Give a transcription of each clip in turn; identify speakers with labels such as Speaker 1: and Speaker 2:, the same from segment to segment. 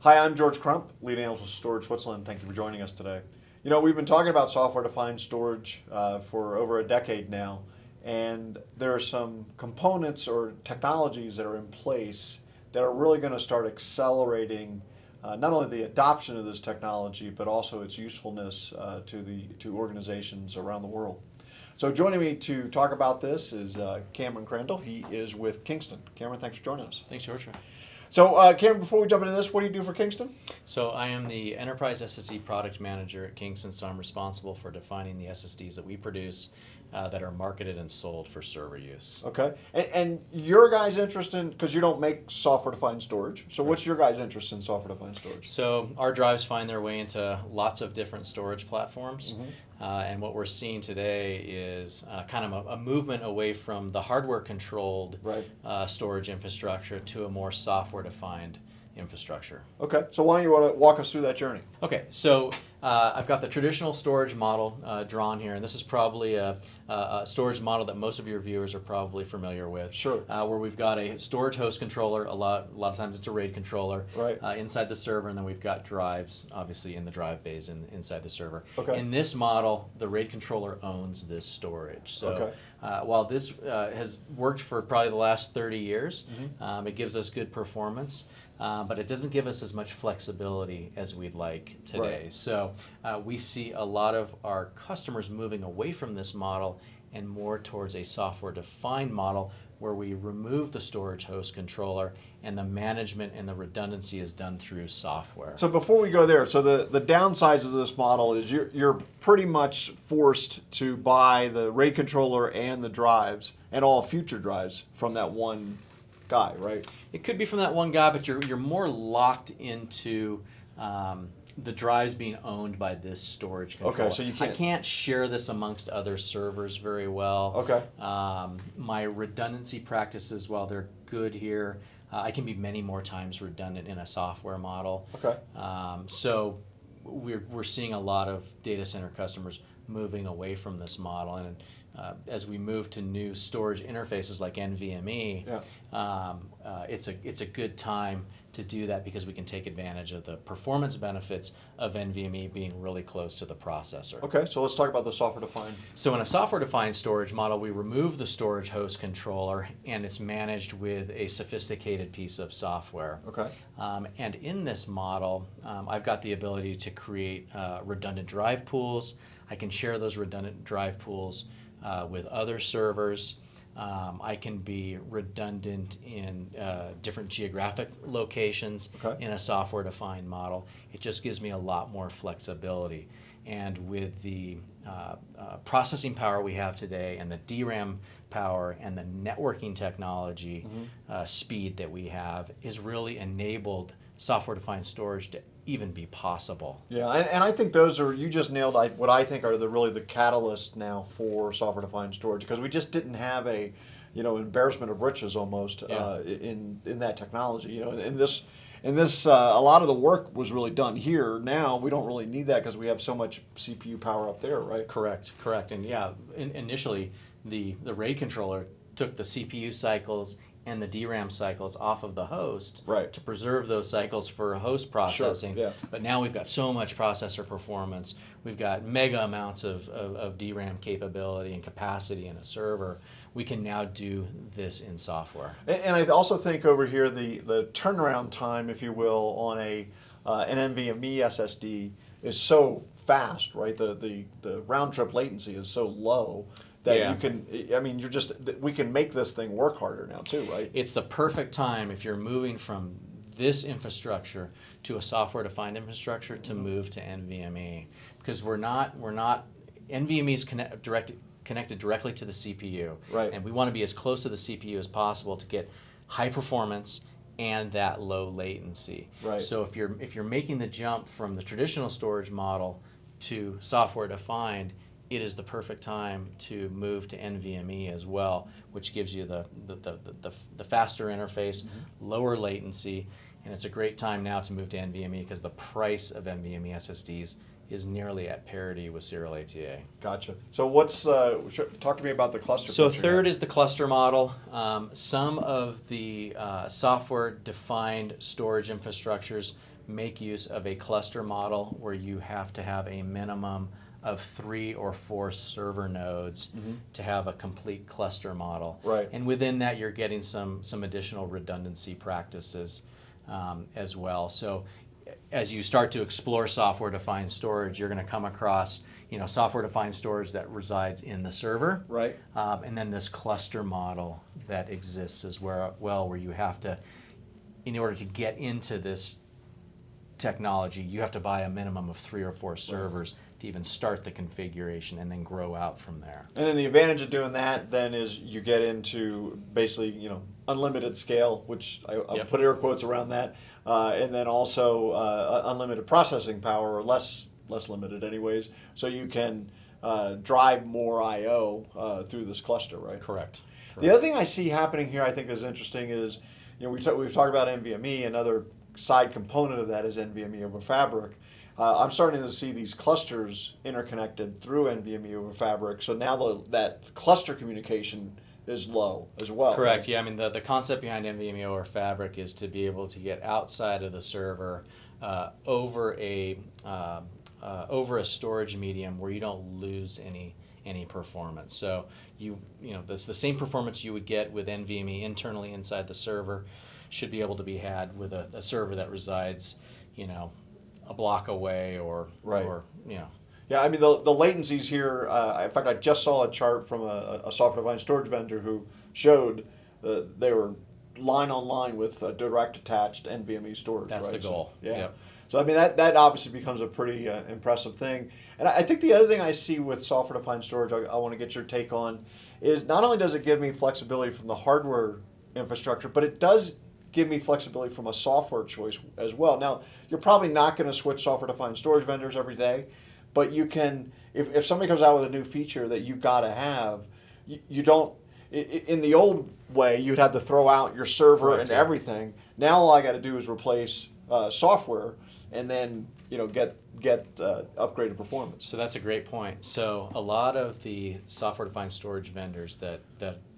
Speaker 1: Hi, I'm George Crump, lead analyst with Storage Switzerland. Thank you for joining us today. You know, we've been talking about software-defined storage for over a decade now, and there are some components or technologies that are in place that are really going to start accelerating not only the adoption of this technology, but also its usefulness to organizations around the world. So joining me to talk about this is Cameron Crandall. He is with Kingston. Cameron, thanks for joining us.
Speaker 2: Thanks, George.
Speaker 1: So, Cameron, before we jump into this, what do you do for Kingston?
Speaker 2: So I am the Enterprise SSD Product Manager at Kingston, so I'm responsible for defining the SSDs that we produce that are marketed and sold for server use.
Speaker 1: Okay. And your guys' interest in, because you don't make software-defined storage, so what's your guys' interest in software-defined storage?
Speaker 2: So our drives find their way into lots of different storage platforms. And what we're seeing today is kind of a movement away from the hardware-controlled storage infrastructure to a more software-defined infrastructure.
Speaker 1: Okay, so why don't you walk us through that journey?
Speaker 2: Okay, so I've got the traditional storage model drawn here, and this is probably a storage model that most of your viewers are probably familiar with.
Speaker 1: Sure.
Speaker 2: Where we've got a storage host controller, a lot of times it's a RAID controller,
Speaker 1: right,
Speaker 2: inside the server, and then we've got drives, obviously in the drive bays inside the server.
Speaker 1: Okay.
Speaker 2: In this model, the RAID controller owns this storage. So while this has worked for probably the last 30 years, it gives us good performance. But it doesn't give us as much flexibility as we'd like today.
Speaker 1: Right.
Speaker 2: So we see a lot of our customers moving away from this model and more towards a software-defined model where we remove the storage host controller and the management and the redundancy is done through software.
Speaker 1: So before we go there, so the downsides of this model is you're pretty much forced to buy the RAID controller and the drives and all future drives from that one guy, right?
Speaker 2: It could be from that one guy, but you're more locked into the drives being owned by this storage controller.
Speaker 1: Okay, so you can't.
Speaker 2: I can't share this amongst other servers very well.
Speaker 1: Okay.
Speaker 2: My redundancy practices, while they're good here, I can be many more times redundant in a software model.
Speaker 1: Okay.
Speaker 2: So we're seeing a lot of data center customers moving away from this model, and as we move to new storage interfaces like NVMe, it's a good time to do that because we can take advantage of the performance benefits of NVMe being really close to the processor.
Speaker 1: Okay, so let's talk about the software-defined.
Speaker 2: So in a software-defined storage model, we remove the storage host controller, and it's managed with a sophisticated piece of software.
Speaker 1: Okay.
Speaker 2: And in this model, I've got the ability to create redundant drive pools. I can share those redundant drive pools with other servers. I can be redundant in different geographic locations in a software-defined model. It just gives me a lot more flexibility. And with the processing power we have today and the DRAM power and the networking technology speed that we have is really enabled software-defined storage to even be possible.
Speaker 1: Yeah, and I think those are, you just nailed what I think are really the catalyst now for software-defined storage, because we just didn't have a, embarrassment of riches almost in that technology. In this, a lot of the work was really done here. Now we don't really need that because we have so much CPU power up there, right?
Speaker 2: Correct. And initially the RAID controller took the CPU cycles and the DRAM cycles off of the host to preserve those cycles for host processing.
Speaker 1: Sure, yeah.
Speaker 2: But now we've got so much processor performance. We've got mega amounts of DRAM capability and capacity in a server. We can now do this in software.
Speaker 1: And I also think over here the turnaround time, if you will, on an NVMe SSD is so fast, right? The round trip latency is so low that you can, we can make this thing work harder now too, right?
Speaker 2: It's the perfect time if you're moving from this infrastructure to a software-defined infrastructure to move to NVMe, because NVMe is connected directly to the CPU,
Speaker 1: right?
Speaker 2: And we want to be as close to the CPU as possible to get high performance and that low latency.
Speaker 1: Right.
Speaker 2: So if you're making the jump from the traditional storage model to software-defined, it is the perfect time to move to NVMe as well, which gives you the faster interface, lower latency, and it's a great time now to move to NVMe because the price of NVMe SSDs is nearly at parity with serial ATA.
Speaker 1: Gotcha. So what's talk to me about the cluster.
Speaker 2: So third is the cluster model. Some of the software-defined storage infrastructures make use of a cluster model where you have to have a minimum of 3 or 4 server nodes to have a complete cluster model.
Speaker 1: Right.
Speaker 2: And within that, you're getting some additional redundancy practices as well. So as you start to explore software-defined storage, you're going to come across software-defined storage that resides in the server,
Speaker 1: Right.
Speaker 2: And then this cluster model that exists as well, where you have to, in order to get into this technology, you have to buy a minimum of 3 or 4 servers to even start the configuration and then grow out from there.
Speaker 1: And then the advantage of doing that then is you get into basically, unlimited scale, which I'll
Speaker 2: Yep.
Speaker 1: put air quotes around that, and then also unlimited processing power, or less limited anyways, so you can drive more I/O through this cluster, right?
Speaker 2: Correct.
Speaker 1: The other thing I see happening here I think is interesting is, we've talked about NVMe. Another side component of that is NVMe over Fabric. I'm starting to see these clusters interconnected through NVMe over Fabric. So now that cluster communication is low as well.
Speaker 2: Correct.
Speaker 1: Right?
Speaker 2: Yeah. I mean, the concept behind NVMe over Fabric is to be able to get outside of the server over a storage medium where you don't lose any performance. So that's the same performance you would get with NVMe internally inside the server should be able to be had with a server that resides, a block away or
Speaker 1: Right.
Speaker 2: Yeah,
Speaker 1: I mean, the latencies here, in fact, I just saw a chart from a software-defined storage vendor who showed they were line on line with direct attached NVMe storage.
Speaker 2: That's
Speaker 1: right?
Speaker 2: the goal.
Speaker 1: So, yeah.
Speaker 2: Yep.
Speaker 1: So, I mean, that obviously becomes a pretty impressive thing. And I think the other thing I see with software-defined storage, I want to get your take on, is not only does it give me flexibility from the hardware infrastructure, but it does give me flexibility from a software choice as well. Now, you're probably not going to switch software-defined storage vendors every day, but you can, if somebody comes out with a new feature that you've got to have, you don't, in the old way, you'd have to throw out your server
Speaker 2: Correct,
Speaker 1: and
Speaker 2: yeah.
Speaker 1: everything. Now all I got to do is replace software and then get upgraded performance.
Speaker 2: So that's a great point. So a lot of the software-defined storage vendors that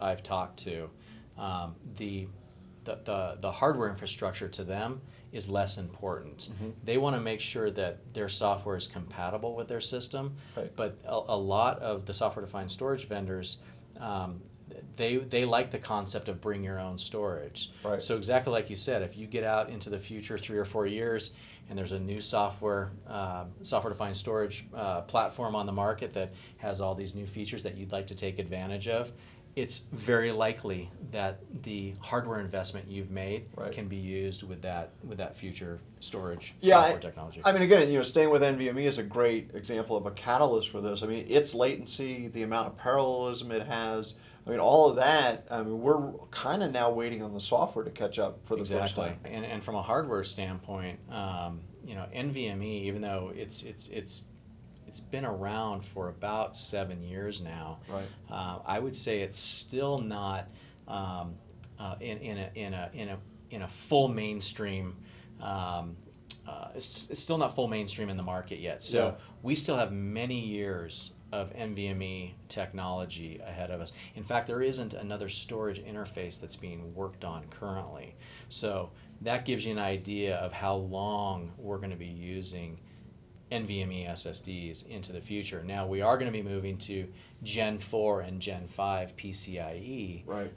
Speaker 2: I've talked to, the hardware infrastructure to them is less important. They want to make sure that their software is compatible with their system.
Speaker 1: Right.
Speaker 2: But a lot of the software-defined storage vendors, they like the concept of bring your own storage.
Speaker 1: Right.
Speaker 2: So exactly like you said, if you get out into the future 3 or 4 years and there's a new software-defined storage platform on the market that has all these new features that you'd like to take advantage of, it's very likely that the hardware investment you've made
Speaker 1: Right.
Speaker 2: can be used with that future storage
Speaker 1: Yeah,
Speaker 2: software technology.
Speaker 1: I mean, again, staying with NVMe is a great example of a catalyst for this. I mean, its latency, the amount of parallelism it has, I mean, all of that, I mean, we're kind of now waiting on the software to catch up for the first time.
Speaker 2: And from a hardware standpoint, NVMe, even though it's been around for about 7 years now.
Speaker 1: Right.
Speaker 2: I would say it's still not in a full mainstream. It's still not full mainstream in the market yet. So
Speaker 1: Yeah.
Speaker 2: we still have many years of NVMe technology ahead of us. In fact, there isn't another storage interface that's being worked on currently. So that gives you an idea of how long we're going to be using NVMe SSDs into the future. Now we are going to be moving to Gen 4 and Gen 5 PCIe,
Speaker 1: Right.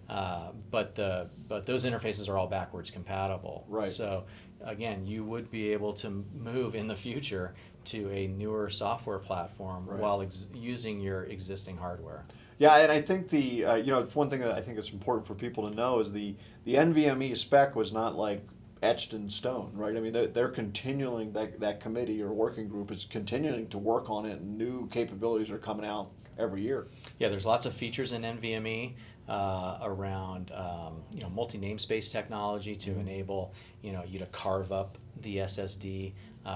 Speaker 2: but those interfaces are all backwards compatible.
Speaker 1: Right.
Speaker 2: So again, you would be able to move in the future to a newer software platform
Speaker 1: Right.
Speaker 2: while using your existing hardware.
Speaker 1: Yeah, and I think it's one thing that I think is important for people to know is the NVMe spec was not like etched in stone, right? I mean, they're continuing, that committee or working group is continuing to work on it, and new capabilities are coming out every year.
Speaker 2: Yeah, there's lots of features in NVMe around multi namespace technology to enable you to carve up the SSD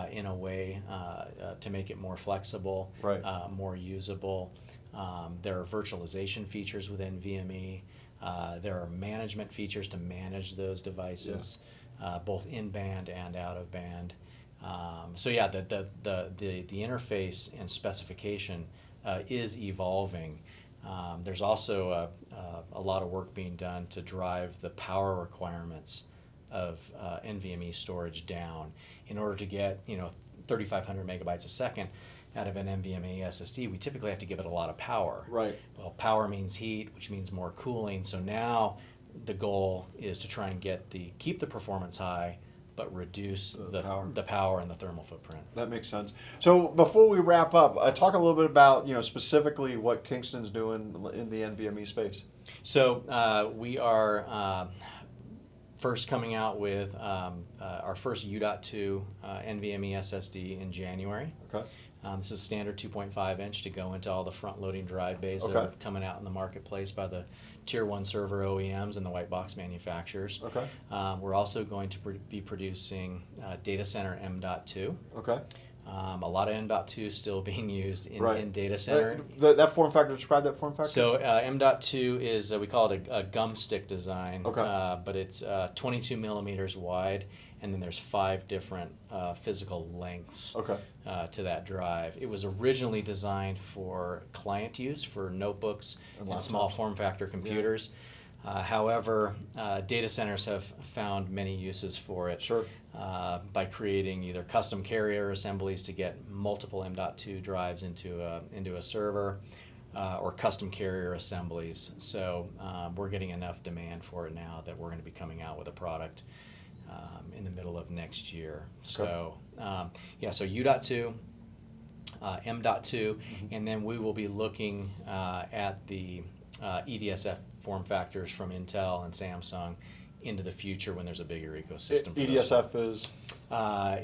Speaker 2: in a way to make it more flexible,
Speaker 1: Right.
Speaker 2: more usable. There are virtualization features with NVMe. There are management features to manage those devices.
Speaker 1: Yeah.
Speaker 2: Both in band and out of band. So yeah, the interface and specification is evolving. There's also a lot of work being done to drive the power requirements NVMe storage down in order to get 3,500 megabytes a second out of an NVMe SSD. We typically have to give it a lot of power.
Speaker 1: Right.
Speaker 2: Well, power means heat, which means more cooling. So now the goal is to try and keep the performance high, but reduce the power and the thermal footprint.
Speaker 1: That makes sense. So before we wrap up, talk a little bit about specifically what Kingston's doing in the NVMe space.
Speaker 2: So we are first coming out with our first U.2 NVMe SSD in January.
Speaker 1: Okay.
Speaker 2: This is standard 2.5 inch to go into all the front-loading drive bays that are coming out in the marketplace by the Tier 1 server OEMs and the white box manufacturers.
Speaker 1: Okay.
Speaker 2: We're also going to be producing data center M.2.
Speaker 1: Okay.
Speaker 2: A lot of M.2 still being used in data center.
Speaker 1: That form factor, describe that form factor.
Speaker 2: So M.2 is, we call it a gum stick design, but it's 22 millimeters wide, and then there's 5 different physical lengths to that drive. It was originally designed for client use, for notebooks and small form factor computers. However, data centers have found many uses for it by creating either custom carrier assemblies to get multiple M.2 drives into a server, or custom carrier assemblies. So we're getting enough demand for it now that we're going to be coming out with a product in the middle of next year. So so U.2, M.2, and then we will be looking at the EDSF form factors from Intel and Samsung into the future when there's a bigger ecosystem.
Speaker 1: EDSF is?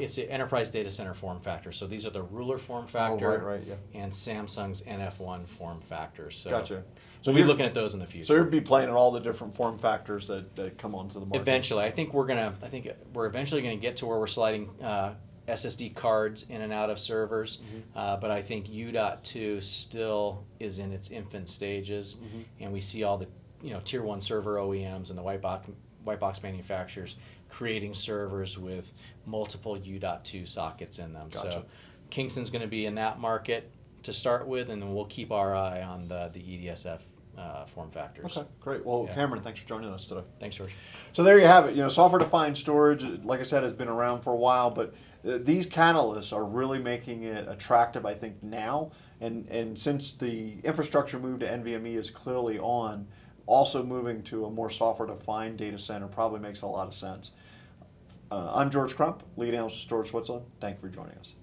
Speaker 2: It's the enterprise data center form factor. So these are the ruler form factor and Samsung's NF1 form factor. So
Speaker 1: gotcha.
Speaker 2: So we'll be looking at those in the future.
Speaker 1: So you'll be playing in all the different form factors that come onto the market.
Speaker 2: Eventually, I think we're eventually going to get to where we're sliding SSD cards in and out of servers, but I think U.2 still is in its infant stages, and we see all the Tier 1 server OEMs and the white box manufacturers creating servers with multiple U.2 sockets in them.
Speaker 1: Gotcha.
Speaker 2: So Kingston's going to be in that market to start with, and then we'll keep our eye on the EDSF form factors.
Speaker 1: Okay, great. Well, Cameron, thanks for joining us today.
Speaker 2: Thanks, George.
Speaker 1: So there you have it. Software-defined storage, like I said, has been around for a while, but these catalysts are really making it attractive, I think, now. And since the infrastructure move to NVMe is clearly on, also moving to a more software-defined data center probably makes a lot of sense. I'm George Crump, lead analyst for Storage Switzerland. Thank you for joining us.